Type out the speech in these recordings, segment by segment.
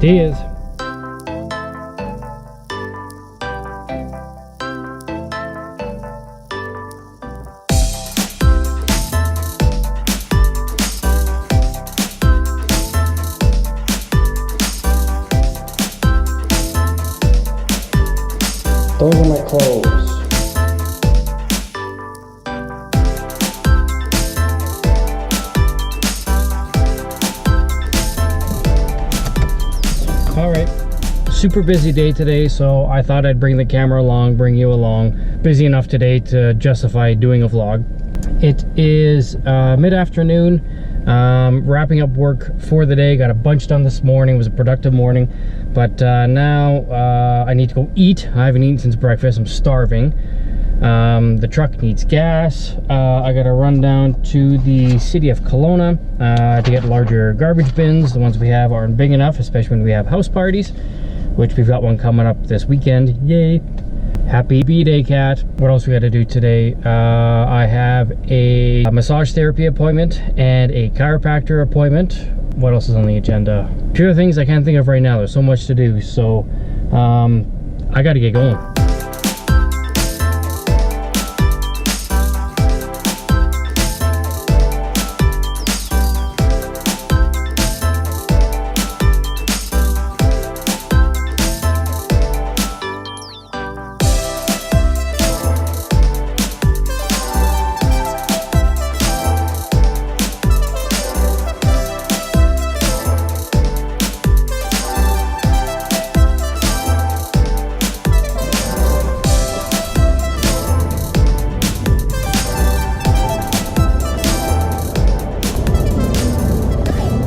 He is. Those are my clothes. Alright, super busy day today, so I thought I'd bring the camera along, bring you along. Busy enough today to justify doing a vlog. It is mid-afternoon, wrapping up work for the day. Got a bunch done this morning. It was a productive morning, but now I need to go eat. I haven't eaten since breakfast. I'm starving. The truck needs gas. I gotta run down to the city of Kelowna to get larger garbage bins. The ones we have aren't big enough, especially when we have house parties, which we've got one coming up this weekend. Yay! Happy B-Day, cat. What else we gotta do today? I have a massage therapy appointment and a chiropractor appointment. What else is on the agenda? A few other things I can't think of right now. There's so much to do, so I gotta get going.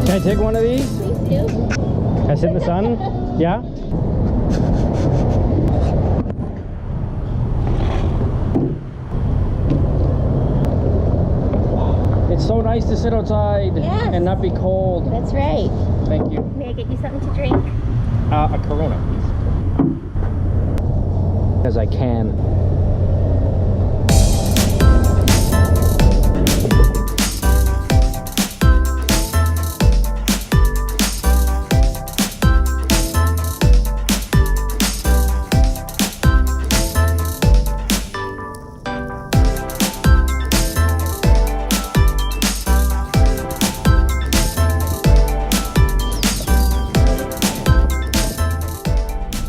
Can I take one of these? Please do. Can I sit in the sun? Yeah? It's so nice to sit outside and not be cold. That's right. Thank you. May I get you something to drink? A Corona, please. Because I can.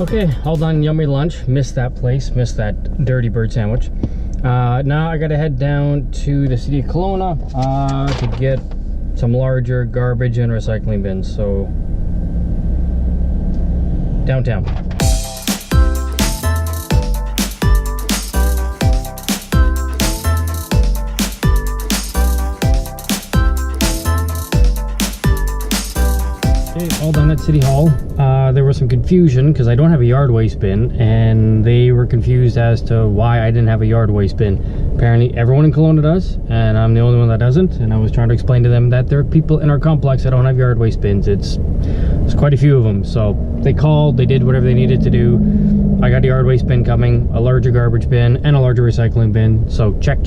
Okay, all done. Yummy lunch. Missed that place. Missed that dirty bird sandwich. Now I gotta head down to the city of Kelowna to get some larger garbage and recycling bins. So, downtown. Okay, all done at City Hall. There was some confusion because I don't have a yard waste bin, and they were confused as to why I didn't have a yard waste bin. Apparently everyone in Kelowna does, and I'm the only one that doesn't, and I was trying to explain to them that there are people in our complex that don't have yard waste bins. There's quite a few of them, so they called, they did whatever they needed to do. I got a yard waste bin coming, a larger garbage bin, and a larger recycling bin, so check.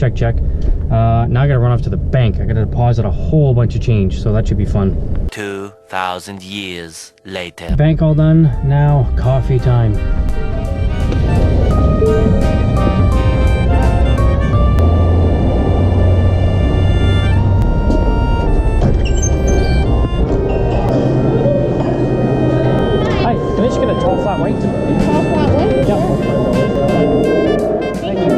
Now I gotta run off to the bank. I gotta deposit a whole bunch of change, so that should be fun. 2,000 years later. Bank all done. Now coffee time. Hi, can I just get a tall flat white? Tall flat white? Yeah. Thank you.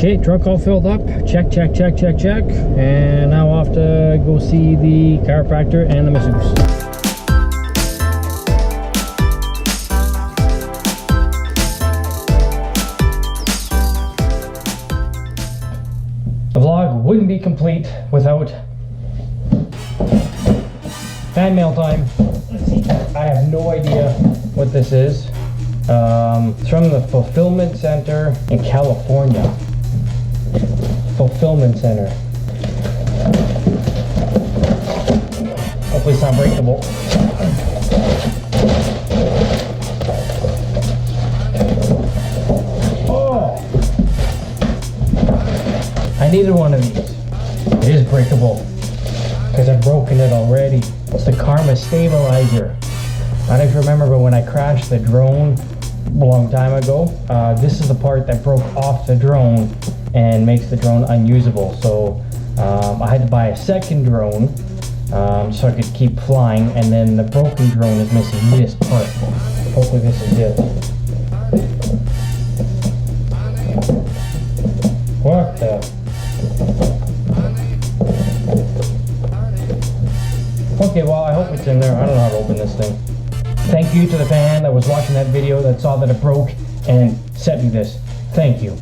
Okay, truck all filled up. Check, check, check, check, check. And now off to go see the chiropractor and the masseuse. The vlog wouldn't be complete without fan mail time. I have no idea what this is. It's from the fulfillment center in California. Fulfillment center. Hopefully it's not breakable. Oh! I needed one of these. It is breakable because I've broken it already. It's the Karma stabilizer. I don't know if you remember, but when I crashed the drone a long time ago, this is the part that broke off the drone and makes the drone unusable. So I had to buy a second drone so I could keep flying, and then the broken drone is missing this part. Hopefully this is it. What the? Okay, well, I hope it's in there. I don't know how to open this thing. Thank you to the fan that was watching that video that saw that it broke and sent me this. Thank you.